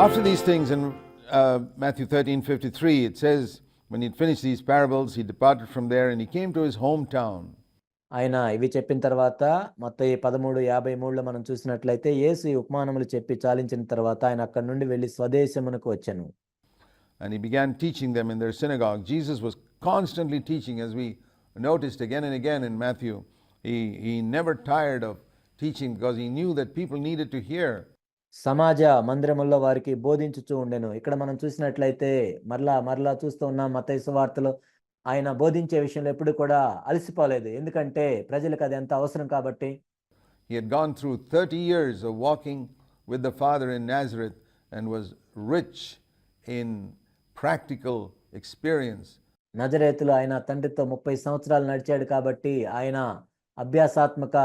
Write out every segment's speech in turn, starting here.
After these things in Matthew 13:53, it says, when he'd finished these parables, he departed from there and he came to his hometown. ఆయన ఇవి చెప్పిన తర్వాత మత్తయి 13:53లో మనం చూసినట్లయితే యేసు ఈ ఉపమానములు చెప్పి చాలించిన తర్వాత ఆయన అక్కడి నుండి వెళ్ళి స్వదేశమునకు వచ్చెను. And he began teaching them in their synagogue. Jesus was constantly teaching, as we noticed again and again in Matthew. He never tired of teaching because he knew that people needed to hear. సమాజ మందిరముల్లో వారికి బోధించుచూ ఉండెను. ఇక్కడ మనం చూసినట్లయితే మరలా చూస్తూ ఉన్నాం మత్తయి సువార్తలో ఆయన బోధించే విషయంలో ఎప్పుడు కూడా అలసిపోలేదు. ఎందుకంటే ప్రజలకు అది ఎంత అవసరం కాబట్టి. He had gone through 30 years of walking with the Father in Nazareth and was rich in practical experience. నజరేతులో ఆయన తండ్రితో 30 సంవత్సరాలు నడిచాడు కాబట్టి ఆయన అభ్యాసాత్మక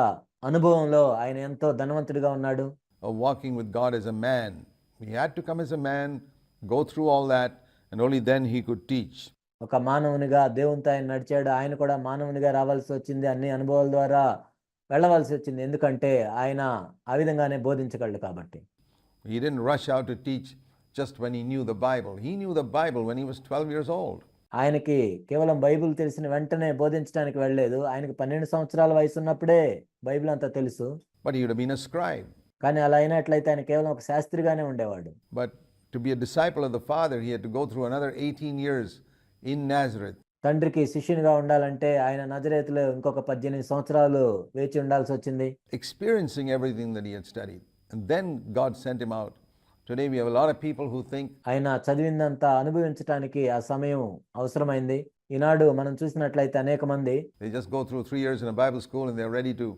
అనుభవంలో ఆయన ఎంతో ధనవంతుడిగా ఉన్నాడు. Of walking with God as a man. He had to come as a man, go through all that, and only then he could teach. ఒక మానవునిగా దేవునితో ఆయన నడిచాడు. ఆయన కూడా మానవునిగా రావాల్సి వచ్చింది. అన్ని అనుభవాల ద్వారా వెళ్ళవలసి వచ్చింది. ఎందుకంటే ఆయన ఆ విధంగానే బోధించగలడు కాబట్టి. He didn't rush out to teach just when he knew the Bible. He knew the Bible when he was 12 years old. ఆయనకి కేవలం బైబిల్ తెలిసిన వెంటనే బోధించడానికి వెళ్ళలేదు. ఆయనకి 12 సంవత్సరాల వయసు ఉన్నప్పుడే బైబిల్ అంతా తెలుసు. But he would have been a scribe. కానీ అలా అయినట్లయితే ఆయన కేవలం ఒక శాస్త్రిగానే ఉండేవాడు. But to be a disciple of the Father, he had to go through another 18 years in Nazareth. తండ్రికి శిష్యునిగా ఉండాలంటే ఆయన నజరేతులో ఇంకొక 18 సంవత్సరాలు వేచి ఉండాల్సి వచ్చింది. Experiencing everything that he had studied. And then God sent him out. Today we have a lot of people who think ఆయన చదివిందంతా అనుభవించడానికి ఆ సమయం అవసరమైంది. ఈనాడు మనం చూసినట్లయితే అనేక మంది they just go through 3 years in a Bible school and they're ready to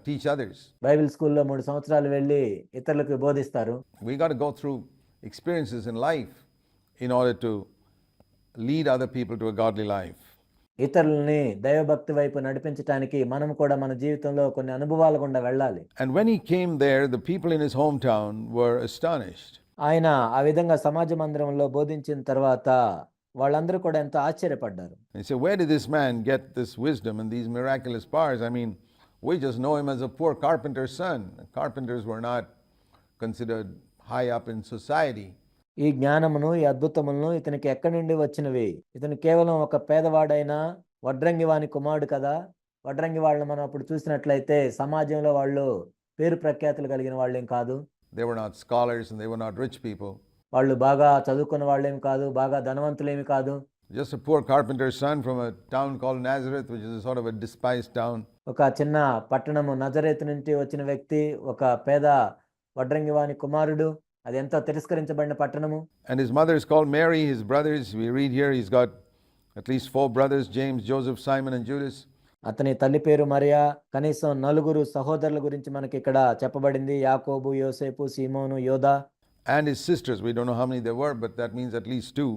teach others. Bible స్కూల్లో 3 సంవత్సరాలు వెళ్ళి ఇతరులకు బోధిస్తారు. We got to go through experiences in life in order to lead other people to a godly life. ఇతరులని దైవభక్తి వైపు నడిపించడానికి మనం కూడా మన జీవితంలో కొన్ని అనుభవాల గుండా వెళ్ళాలి. And when he came there, the people in his hometown were astonished. ఆయన ఆ విధంగా సమాజ మందిరంలో బోధించిన తర్వాత వాళ్ళందరూ కూడా ఎంతో ఆశ్చర్యపడ్డారు. They said, where did this man get this wisdom and these miraculous powers? I mean, we just know him as a poor carpenter's son. Carpenters were not considered high up in society. ఈ జ్ఞానమును ఈ అద్భుతములను ఇతనికి ఎక్కడి నుండి వచ్చినవి? ఇతను కేవలం ఒక పేదవాడైన వడ్రంగి వాని కుమారుడు కదా. వడ్రంగి వాళ్ళని మనం అప్పుడు చూసినట్లయితే సమాజంలో వాళ్ళు పేరు ప్రఖ్యాతులు కలిగిన వాళ్ళేం కాదు. They were not scholars and they were not rich people. వాళ్ళు బాగా చదువుకున్న వాళ్ళేం కాదు, బాగా ధనవంతులేమి కాదు. Just a poor carpenter's son from a town called Nazareth, which is a sort of a despised town. ఒక చిన్న పట్టణము నజరేతు నుంచి వచ్చిన వ్యక్తి, ఒక పేద వడ్రంగి వాని కుమారుడు, అది ఎంతో తిరస్కరించబడిన పట్టణము. And his mother is called Mary. His brothers, we read here, he's got at least 4 brothers, James, Joseph, Simon and Judas. అతని తల్లి పేరు మరియా. కనీసం 4 సహోదరుల గురించి మనకి ఇక్కడ చెప్పబడింది. యాకోబు, యోసేపు, సీమోను, యోదా. And his sisters, we don't know how many there were, but that means at least 2.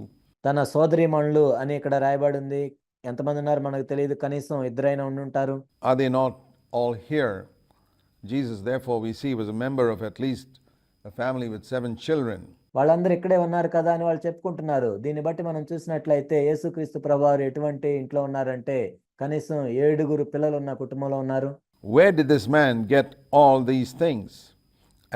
తన సోదరీమణులు అని ఇక్కడ రాయబడి ఉంది. ఎంతమంది ఉన్నారు మనకు తెలియదు, కనీసం 2 ఉండుంటారు. Are they not all here? Jesus, therefore, we see was a member of at least a family with 7 children. వాళ్ళందరూ ఇక్కడే ఉన్నారు కదా అని వాళ్ళు చెప్పుకుంటున్నారు. దీన్ని బట్టి మనం చూసినట్లయితే యేసుక్రీస్తు ప్రభువారు ఎటువంటి ఇంట్లో ఉన్నారంటే కనీసం 7 పిల్లలు ఉన్న కుటుంబంలో ఉన్నారు. Where did this man get all these things?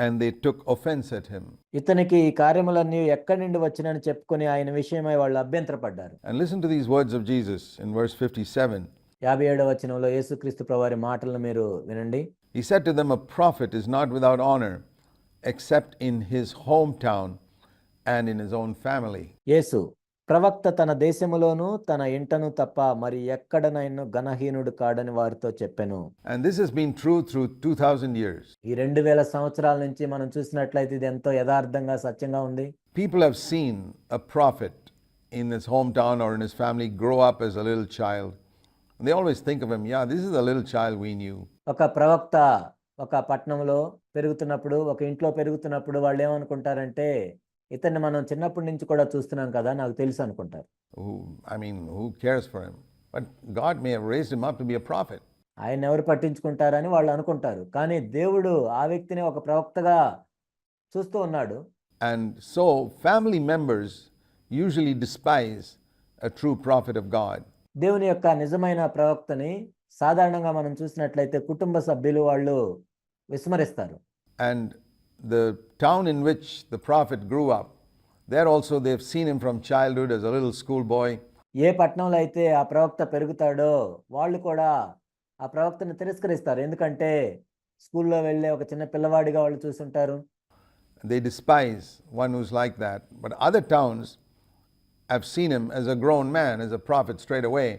And they took offense at him. ఇతనికి ఈ కార్యములన్నీ ఎక్కడి నుండి వచ్చినని చెప్పుకొని ఆయన విషయమై వాళ్ళు అభ్యంతరపడ్డారు. And listen to these words of Jesus in verse 57. 57వ వచనంలో యేసుక్రీస్తు ప్రభువారి మాటలను మీరు వినండి. He said to them, a prophet is not without honor except in his hometown and in his own family. యేసు, ప్రవక్త తన దేశములోను తన ఇంటను తప్ప మరి ఎక్కడనైనా ఘనహీనుడు కాడని వారితో చెప్పెను. And this has been true through 2000 years. ఈ 2000 సంవత్సరాల నుంచి మనం చూసినట్లయితే ఇది ఎంతో యథార్థంగా సత్యంగా ఉంది. People have seen a prophet in his hometown or in his family grow up as a little child. And they always think of him, yeah, this is the little child we knew. ఒక ప్రవక్త ఒక పట్టణంలో పెరుగుతున్నప్పుడు, ఒక ఇంట్లో పెరుగుతున్నప్పుడు వాళ్ళు ఏమనుకుంటారంటే ఇతన్ని మనం చిన్నప్పటి నుంచి కూడా చూస్తున్నాం కదా, నాకు తెలుసు అనుకుంటారు. Who cares for him? But God may have raised him up to be a prophet. ఆయన ఎవరు పట్టించుకుంటారని వాళ్ళు అనుకుంటారు. కానీ దేవుడు ఆ వ్యక్తిని ఒక ప్రవక్తగా చూస్తూ ఉన్నాడు. And so family members usually despise a true prophet of God. దేవుని యొక్క నిజమైన ప్రవక్తని సాధారణంగా మనం చూసినట్లయితే కుటుంబ సభ్యులు వాళ్ళు విస్మరిస్తారు. And the town in which the prophet grew up, there also they've seen him from childhood as a little schoolboy. ఏ పట్టణంలో అయితే ఆ ప్రవక్త పెరుగుతాడో వాళ్ళు కూడా ఆ ప్రవక్తను తిరస్కరిస్తారు. ఎందుకంటే స్కూల్లో వెళ్ళే ఒక చిన్న పిల్లవాడిగా వాళ్ళు చూసుంటారు. They despise one who's like that. But other towns have seen him as a grown man, as a prophet straight away.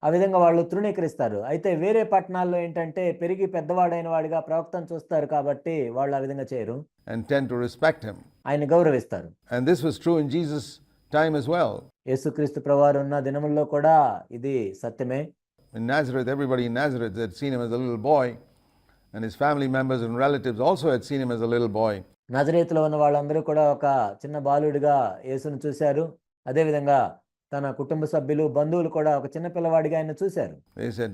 ఆ విధంగా వాళ్ళు తృణీకరిస్తారు. అయితే వేరే పట్టణాల్లో ఏంటంటే పెరిగి పెద్దవాడైన వాడిగా ప్రవక్తను చూస్తారు కాబట్టి వాళ్ళు ఆ విధంగా చేయరు. And tend to respect him. ఆయన్ని గౌరవిస్తారు. And this was true in Jesus' time as well. యేసుక్రీస్తు ప్రభువారు ఉన్న దినముల్లో కూడా ఇది సత్యమే. In Nazareth, everybody in Nazareth had seen him as a little boy, and his family members and relatives also had seen him as a little boy. నజరేతులో ఉన్న వాళ్ళందరూ కూడా ఒక చిన్న బాలుడిగా యేసును చూశారు. అదేవిధంగా తన కుటుంబ సభ్యులు బంధువులు కూడా ఒక చిన్న పిల్లవాడిగా ఆయన చూశారు. They said,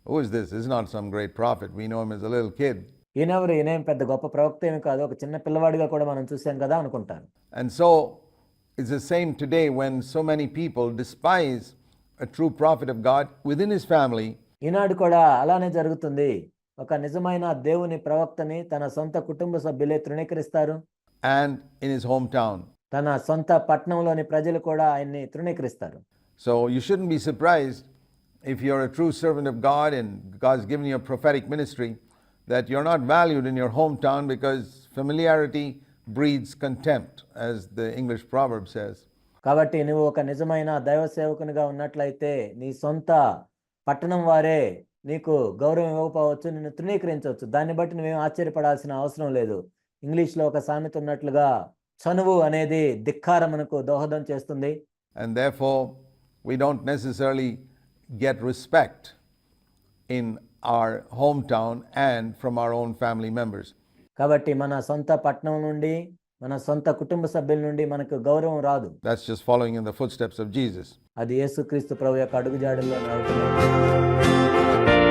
"Who is this? This is not some great prophet. We know him as a little kid." ఈయనెవరు, ఈయనేం పెద్ద గొప్ప ప్రవక్త ఏమి కాదు, ఒక చిన్న పిల్లవాడిగా కూడా మనం చూశాం కదా అనుకుంటారు. And so it's the same today when so many people despise a true prophet of God within his family. ఈనాడు కూడా అలానే జరుగుతుంది. ఒక నిజమైన దేవుని ప్రవక్తని తన సొంత కుటుంబ సభ్యులే తృణీకరిస్తారు. And in his hometown. తన సొంత పట్టణంలోని ప్రజలు కూడా ఆయన్ని తృణీకరిస్తారు. So you shouldn't be surprised if you're a true servant of God and God's given you a prophetic ministry that you're not valued in your hometown because familiarity breeds contempt, as the English proverb says. కాబట్టి నువ్వు ఒక నిజమైన దైవ సేవకునిగా ఉన్నట్లయితే నీ సొంత పట్టణం వారే నీకు గౌరవం ఇవ్వకపోవచ్చు, నిన్ను తృణీకరించవచ్చు. దాన్ని బట్టి నువ్వేం ఆశ్చర్యపడాల్సిన అవసరం లేదు. ఇంగ్లీష్లో ఒక సామెత ఉన్నట్లుగా చనువు అనేది ధిక్కారమునకు దోహదం చేస్తుంది. And therefore we don't necessarily get respect in our hometown and from our own family members. కాబట్టి మన సొంత పట్టణం నుండి మన సొంత కుటుంబ సభ్యుల నుండి మనకు గౌరవం రాదు. That's just following in the footsteps of Jesus. అది యేసుక్రీస్తు ప్రభు యొక్క అడుగుజాడల్లో నడవటమే.